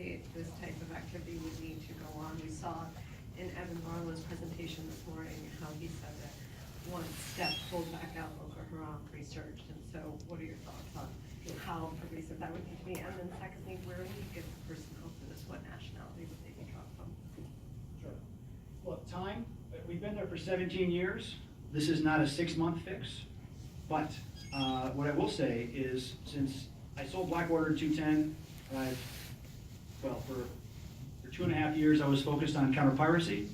anticipate this type of activity would need to go on. We saw in Evan Barlow's presentation this morning how he said that one step pulled back out Boko Haram research. And so what are your thoughts on how pervasive that would need to be? And then secondly, where would you get the personnel for this? What nationality would they be dropped from? Sure. Look, time, we've been there for 17 years. This is not a 6-month fix, but what I will say is, since I sold Blackwater in 210, for 2.5 years I was focused on counter-piracy,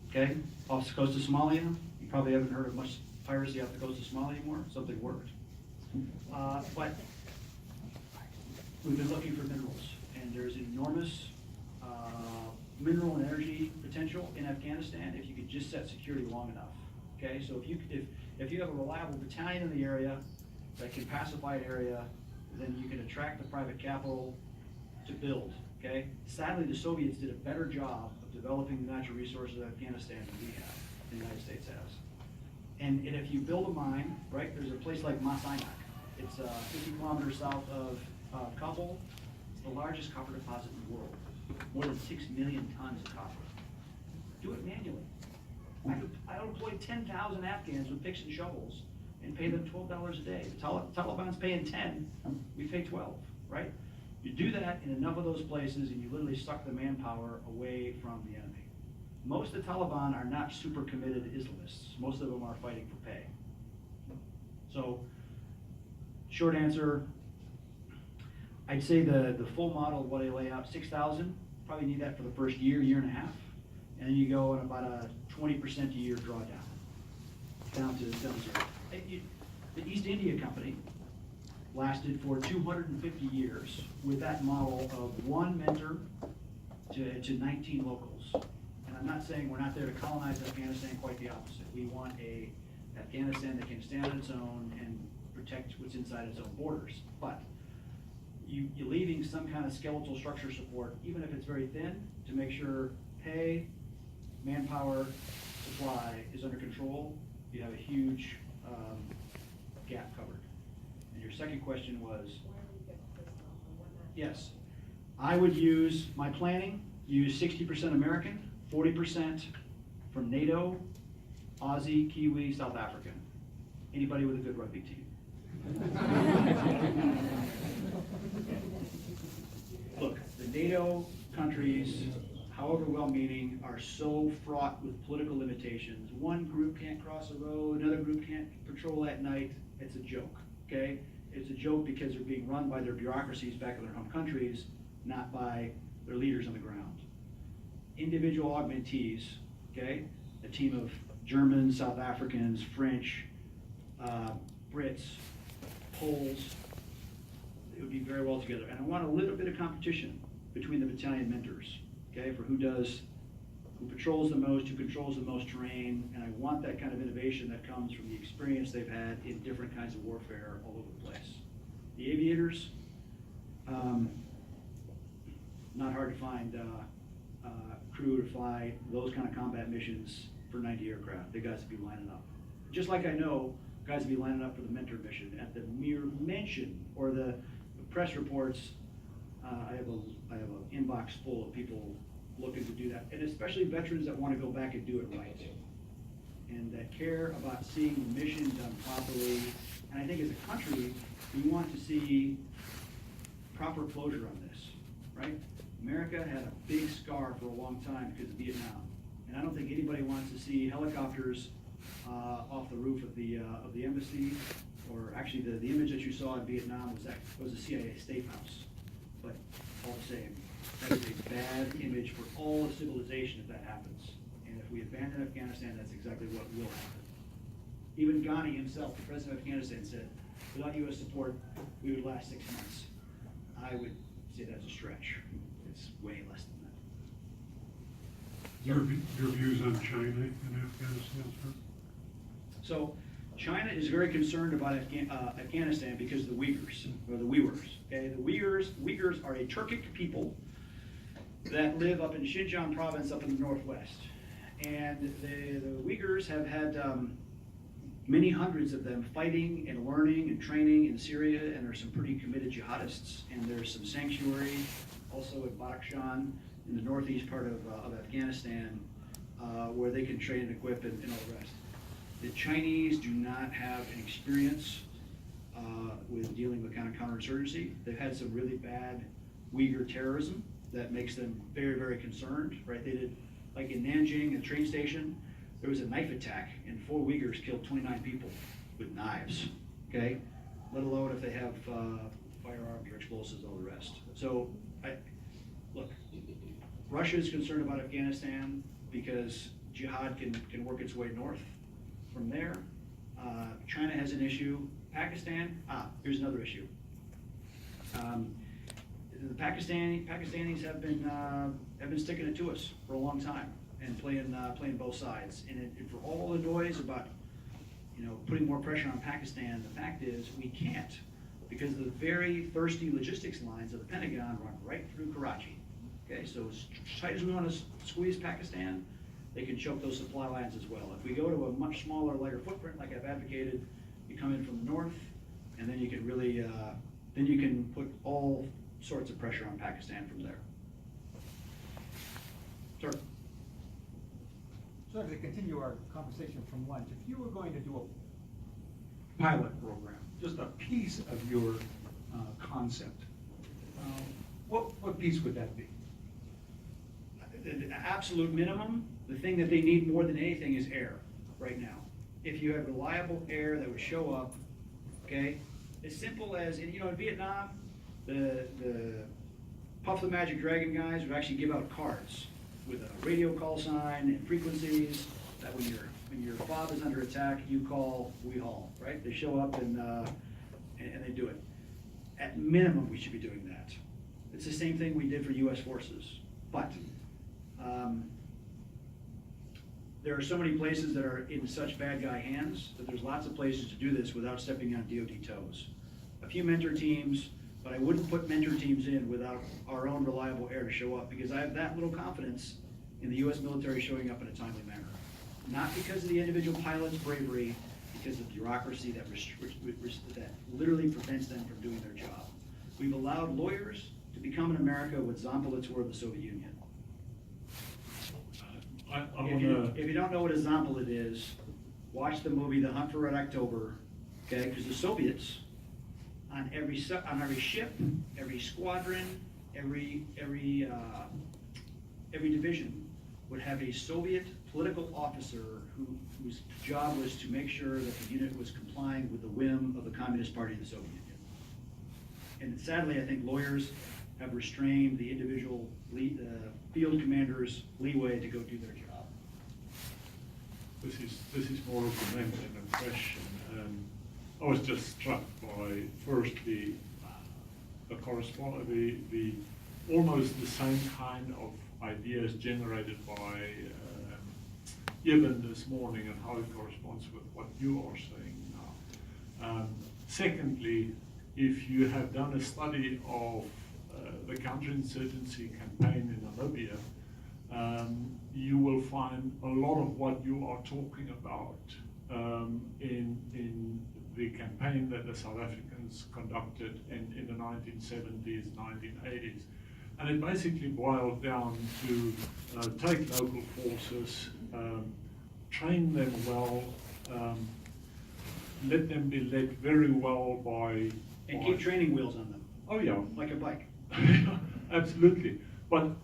okay, off the coast of Somalia. You probably haven't heard of much piracy off the coast of Somalia anymore. Something worked. But we've been looking for minerals, and there's enormous mineral and energy potential in Afghanistan if you could just set security long enough. Okay, so if you have a reliable battalion in the area that can pacify an area, then you can attract the private capital to build. Okay, sadly the Soviets did a better job of developing the natural resources of Afghanistan than we have, the United States has. And if you build a mine, right, there's a place like Masainak. It's 50 kilometers south of Kabul. It's the largest copper deposit in the world. More than 6 million tons of copper. Do it manually. I employed 10,000 Afghans with picks and shovels and pay them $12 a day. The Taliban's paying 10, we pay 12, right? You do that in enough of those places and you literally suck the manpower away from the enemy. Most of the Taliban are not super committed Islamists. Most of them are fighting for pay. So, short answer, I'd say the full model of what I lay out, 6,000, probably need that for the first year, year and a half. And then you go on about a 20% a year drawdown, down to zero. The East India Company lasted for 250 years with that model of one mentor to 19 locals. And I'm not saying we're not there to colonize Afghanistan, quite the opposite. We want a Afghanistan that can stand on its own and protect what's inside its own borders. But you're leaving some kind of skeletal structure support, even if it's very thin, to make sure pay, manpower, supply is under control. You have a huge gap covered. And your second question was? Where do you get the personnel from? What nationality? Yes. I would use my planning, use 60% American, 40% from NATO, Aussie, Kiwi, South African. Anybody with a good rugby team. Look, the NATO countries, however well-meaning, are so fraught with political limitations. One group can't cross a road, another group can't patrol at night. It's a joke, okay? It's a joke because they're being run by their bureaucracies back in their home countries, not by their leaders on the ground. Individual augmentees, okay? A team of Germans, South Africans, French, Brits, Poles, it would be very well together. And I want a little bit of competition between the battalion mentors, okay, for who patrols the most, who controls the most terrain, and I want that kind of innovation that comes from the experience they've had in different kinds of warfare all over the place. The aviators, not hard to find crew to fly those kind of combat missions for 90 aircraft. They guys to be lining up. Just like I know guys to be lining up for the mentor mission. At the mere mention or the press reports, I have an inbox full of people looking to do that, and especially veterans that want to go back and do it right, and that care about seeing the mission done properly. And I think as a country, we want to see proper closure on this, right? America had a big scar for a long time because of Vietnam, and I don't think anybody wants to see helicopters off the roof of the embassy, or actually the image that you saw in Vietnam was a CIA state house. But all the same, that is a bad image for all of civilization if that happens. And if we abandon Afghanistan, that's exactly what will happen. Even Ghani himself, the president of Afghanistan, said, without U.S. support, we would last 6 months. I would say that's a stretch. It's way less than that. Your views on China and Afghanistan, sir? So China is very concerned about Afghanistan because of the Uyghurs, or the Uyghurs. Okay, the Uyghurs are a Turkic people that live up in Xinjiang province up in the northwest. And the Uyghurs have had many hundreds of them fighting and learning and training in Syria, and there's some pretty committed jihadists, and there's some sanctuary also in Badakhshan in the northeast part of Afghanistan, where they can train and equip and all the rest. The Chinese do not have an experience with dealing with kind of counterinsurgency. They've had some really bad Uyghur terrorism that makes them very, very concerned, right? They did, like in Nanjing, a train station, there was a knife attack and 4 Uyghurs killed 29 people with knives, okay? Let alone if they have firearms or explosives, all the rest. So, look, Russia is concerned about Afghanistan because jihad can work its way north from there. China has an issue. Pakistan, here's another issue. The Pakistanis have been sticking it to us for a long time and playing both sides. And for all the noise about putting more pressure on Pakistan, the fact is we can't, because the very thirsty logistics lines of the Pentagon run right through Karachi. Okay, so as tight as we want to squeeze Pakistan, they can choke those supply lines as well. If we go to a much smaller, lighter footprint, like I've advocated, you come in from the north, and then you can really, then you can put all sorts of pressure on Pakistan from there. Sir? So to continue our conversation from lunch, if you were going to do a pilot program, just a piece of your concept, what piece would that be? The absolute minimum, the thing that they need more than anything is air right now. If you have reliable air that would show up, okay? As simple as, in Vietnam, the Puff the Magic Dragon guys would actually give out cards with a radio call sign and frequencies that when your father's under attack, you call, we haul, right? They show up and they do it. At minimum, we should be doing that. It's the same thing we did for U.S. forces, but there are so many places that are in such bad guy hands that there's lots of places to do this without stepping on DoD toes. A few mentor teams, but I wouldn't put mentor teams in without our own reliable air to show up, because I have that little confidence in the U.S. military showing up in a timely manner. Not because of the individual pilot's bravery, because of bureaucracy that literally prevents them from doing their job. We've allowed lawyers to become in America what Zampolits were of the Soviet Union. If you don't know what a Zampolit is, watch the movie The Hunt for Red October, okay? Because the Soviets, on every ship, every squadron, every division would have a Soviet political officer whose job was to make sure that the unit was complying with the whim of the Communist Party of the Soviet Union. And sadly, I think lawyers have restrained the individual field commanders' leeway to go do their job. This is more of a comment than a question. I was just struck by first the almost the same kind of ideas generated by Ivan this morning and how it corresponds with what you are saying now. Secondly, if you have done a study of the counterinsurgency campaign in Namibia, you will find a lot of what you are talking about in the campaign that the South Africans conducted in the 1970s, 1980s. And it basically boiled down to take local forces, train them well, let them be led very well by... And keep training wheels on them. Oh yeah. Like a bike. Absolutely. But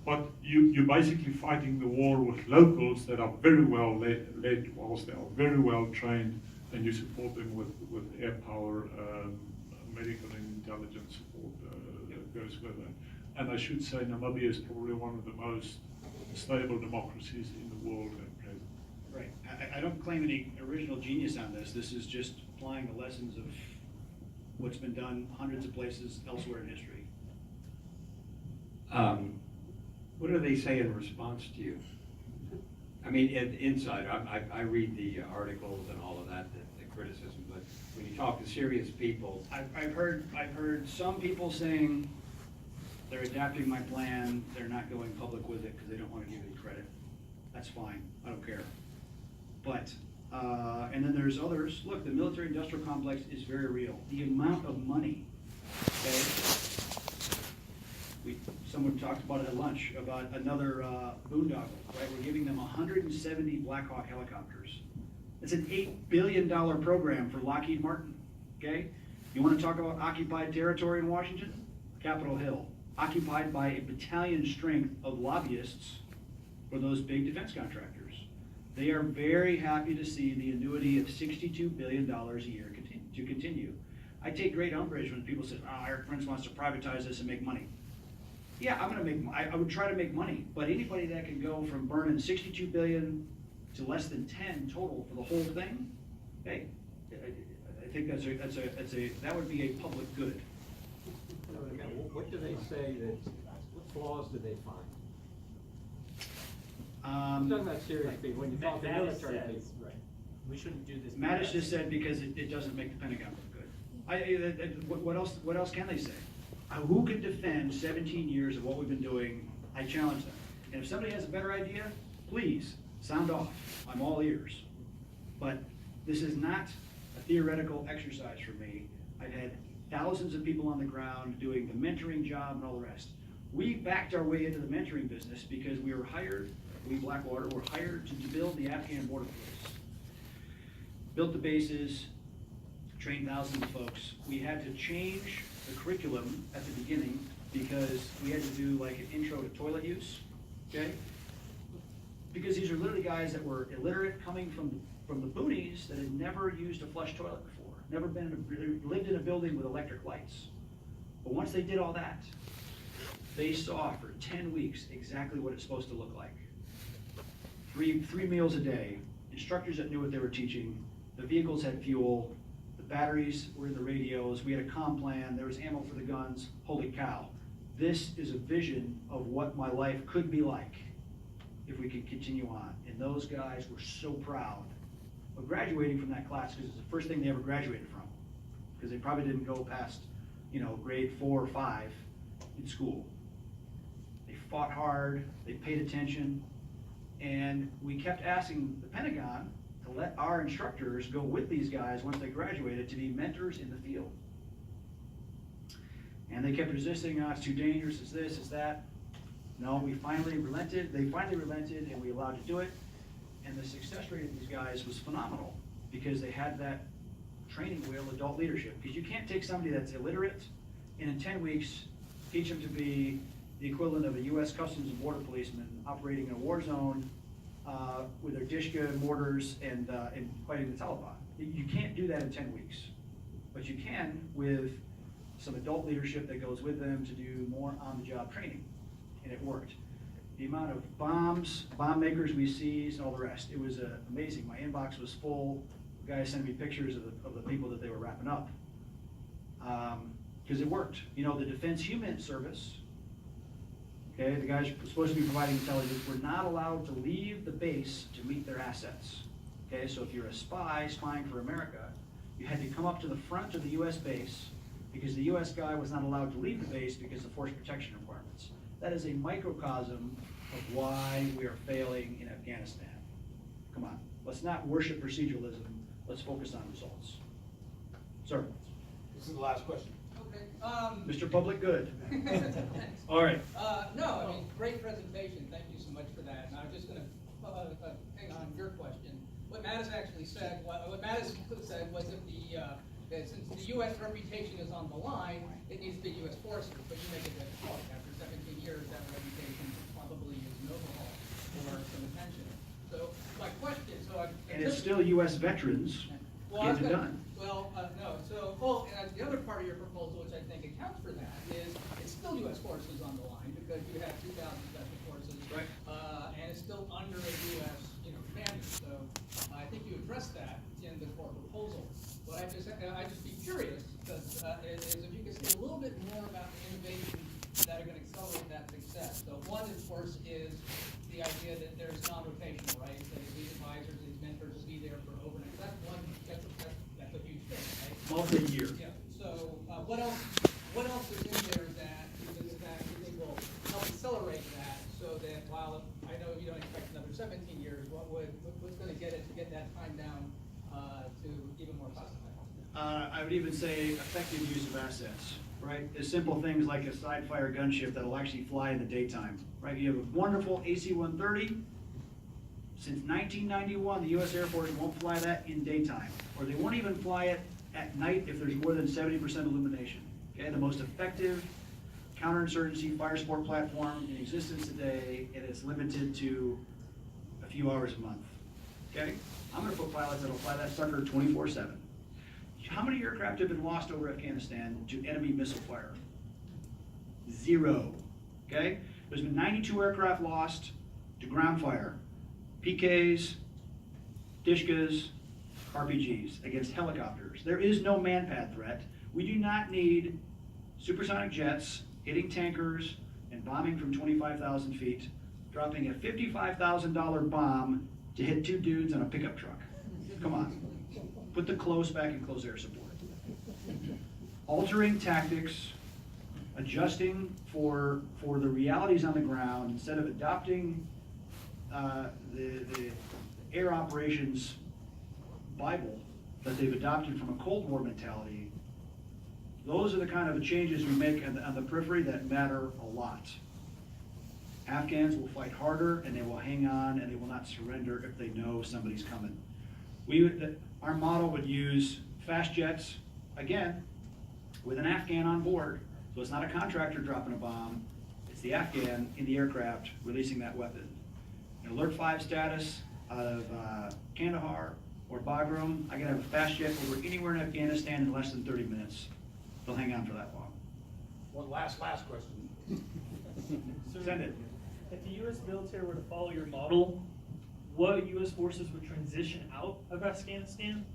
you're basically fighting the war with locals that are very well led whilst they are very well trained, and you support them with air power, medical and intelligence support that goes with it. And I should say Namibia is probably one of the most stable democracies in the world at present. Right. I don't claim any original genius on this. This is just applying the lessons of what's been done hundreds of places elsewhere in history. What do they say in response to you? I mean, inside, I read the articles and all of that, the criticism, but when you talk to serious people... I've heard some people saying they're adapting my plan, they're not going public with it because they don't want to give me credit. That's fine, I don't care. But, and then there's others, look, the military-industrial complex is very real. The amount of money, okay? someone talked about it at lunch, about another boondoggle, right? We're giving them 170 Black Hawk helicopters. It's an $8 billion program for Lockheed Martin, okay? You want to talk about occupied territory in Washington? Capitol Hill, occupied by a battalion strength of lobbyists for those big defense contractors. They are very happy to see the annuity of $62 billion a year continue. I take great umbrage when people say, oh, Eric Prince wants to privatize this and make money. Yeah, I would try to make money, but anybody that can go from burning 62 billion to less than 10 total for the whole thing, hey, I think that would be a public good. What do they say that, what flaws do they find? I'm talking about serious people, when you talk to military people. Right, we shouldn't do this. Mattis just said because it doesn't make the Pentagon look good. What else can they say? Who can defend 17 years of what we've been doing? I challenge them. And if somebody has a better idea, please, sound off. I'm all ears. But this is not a theoretical exercise for me. I've had thousands of people on the ground doing the mentoring job and all the rest. We backed our way into the mentoring business because we were hired, we Blackwater were hired to build the Afghan border police. Built the bases, trained thousands of folks. We had to change the curriculum at the beginning because we had to do like an intro to toilet use, okay? Because these are literally guys that were illiterate, coming from the boonies that had never used a flush toilet before, never lived in a building with electric lights. But once they did all that, they saw for 10 weeks exactly what it's supposed to look like. Three meals a day, instructors that knew what they were teaching, the vehicles had fuel, the batteries were in the radios, we had a comm plan, there was ammo for the guns. Holy cow. This is a vision of what my life could be like if we could continue on. And those guys were so proud of graduating from that class because it's the first thing they ever graduated from. Because they probably didn't go past, grade 4 or 5 in school. They fought hard, they paid attention, and we kept asking the Pentagon to let our instructors go with these guys once they graduated to be mentors in the field. And they kept resisting, it's too dangerous, it's this, it's that. No, we finally relented, they finally relented, and we allowed to do it. And the success rate of these guys was phenomenal because they had that training wheel, adult leadership. Because you can't take somebody that's illiterate and in 10 weeks teach them to be the equivalent of a U.S. Customs and Border policeman operating in a war zone with their Dishka mortars and fighting the Taliban. You can't do that in 10 weeks, but you can with some adult leadership that goes with them to do more on-the-job training, and it worked. The amount of bomb makers we seized, and all the rest, it was amazing. My inbox was full. The guys sent me pictures of the people that they were wrapping up. Because it worked. The Defense Human Service, okay, the guys were supposed to be providing intelligence, were not allowed to leave the base to meet their assets. Okay, so if you're a spy spying for America, you had to come up to the front of the U.S. base because the U.S. guy was not allowed to leave the base because of force protection requirements. That is a microcosm of why we are failing in Afghanistan. Come on, let's not worship proceduralism, let's focus on results. Sir. This is the last question. Okay. Mr. Public Good. Thanks. All right. Great presentation. Thank you so much for that. And I'm just going to hang on your question. What Mattis actually said, what Mattis said was that since the U.S. reputation is on the line, it needs to be U.S. forces. But you make it that point. After 17 years, that reputation probably is an overhaul or some attention. So my question, And it's still U.S. veterans get it done. No. So, the other part of your proposal, which I think accounts for that, is it's still U.S. forces on the line because you have 2,000 special forces, Right. And it's still under a U.S. Commander. So I think you addressed that in the core proposal. But I'd just be curious because is if you could say a little bit more about the innovations that are going to accelerate that success. So one, of course, is the idea that there's non-rotational, right? So these advisors, these mentors will be there for overnight. That's one. That's a huge thing, right? Multi-year. Yeah. So what else is in there that you think will help accelerate that? So that while I know you don't expect another 17 years, what's going to get that time down to even more cost effective? I would even say effective use of assets. right, is simple things like a side fire gunship that'll actually fly in the daytime, right? You have a wonderful AC-130. Since 1991, the US Air Force won't fly that in daytime, or they won't even fly it at night if there's more than 70% illumination. Okay, the most effective counterinsurgency fire sport platform in existence today, and it's limited to a few hours a month. Okay, I'm gonna put pilots that'll fly that sucker 24/7. How many aircraft have been lost over Afghanistan to enemy missile fire? 0. Okay, there's been 92 aircraft lost to ground fire, PKs, Dishkas, RPGs against helicopters. There is no manpad threat. We do not need supersonic jets hitting tankers and bombing from 25,000 feet, dropping a $55,000 bomb to hit 2 dudes on a pickup truck. Come on. Put the close back in close air support. Altering tactics, adjusting for the realities on the ground, instead of adopting the air operations Bible that they've adopted from a Cold War mentality. Those are the kind of changes we make on the periphery that matter a lot. Afghans will fight harder, and they will hang on, and they will not surrender if they know somebody's coming. Our model would use fast jets, again, with an Afghan on board. So it's not a contractor dropping a bomb, it's the Afghan in the aircraft releasing that weapon. An Alert 5 status out of Kandahar or Bagram, I can have a fast jet over anywhere in Afghanistan in less than 30 minutes. They'll hang on for that long. One last question. Send it. If the U.S. military were to follow your model, what U.S. forces would transition out of Afghanistan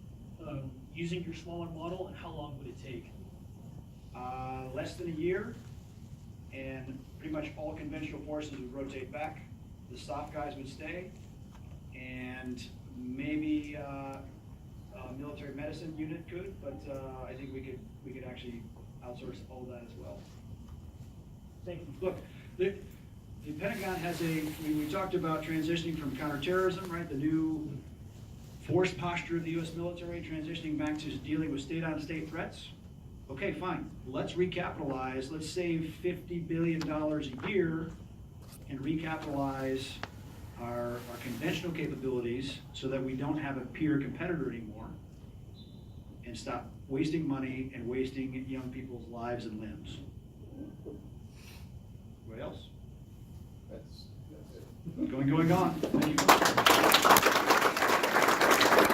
using your smaller model, and how long would it take? Less than a year, and pretty much all conventional forces would rotate back. The soft guys would stay, and maybe a military medicine unit could, but I think we could actually outsource all of that as well. Thank you. Look, the Pentagon has we talked about transitioning from counterterrorism, right? The new force posture of the U.S. military, transitioning back to dealing with state-on-state threats. Okay, fine, let's recapitalize, let's save $50 billion a year and recapitalize our conventional capabilities so that we don't have a peer competitor anymore, and stop wasting money and wasting young people's lives and limbs. Anybody else? That's it. Going on. Thank you.